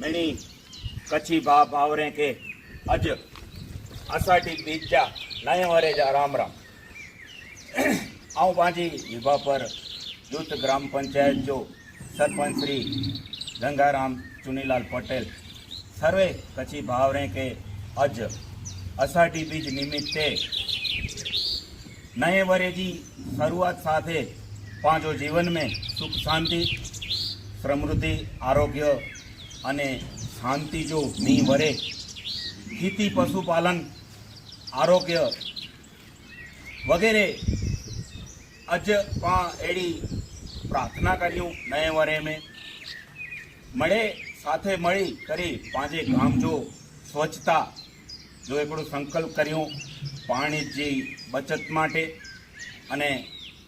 मैंने कच्छी भा भावरे के अज असाठी बीजा नए वरे जा राम राम। आऊं पांजी विभा पर यूथ ग्राम पंचायत जो सरपंच श्री गंगाराम चुनीलाल पटेल सर्वे कच्छी भावरे के अज असाठी बीज निमित्ते नए वरे जी शुरुआत साथे पांचो जीवन में सुख शांति समृद्धि आरोग्य अने शांति जो मी वरे खेती पशुपालन आरोग्य वगैरह अज पा एड़ी प्रार्थना करियूं नए वरे में मळे साथे मळी करी पांजे गाम जो स्वच्छता जो एकड़ो संकल्प करियूं पाणी जी बचत माटे अने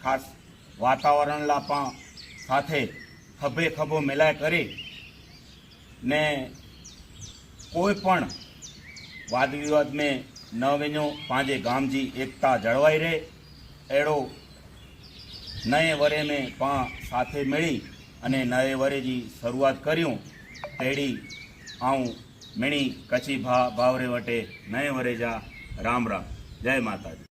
खास वातावरण ला पा साथे खभे खभो मिलाय करी ने कोई पण वाद विवाद में न वञो पांजे गाम जी एकता जळवाई रहे अहिड़ो नए वरे में पा साथे मिली अने नए वरे जी शुरुआत करियूं तहिड़ी आऊं मिणी कच्छी भावरे वटे नए वरे जा राम राम। जय माता दी।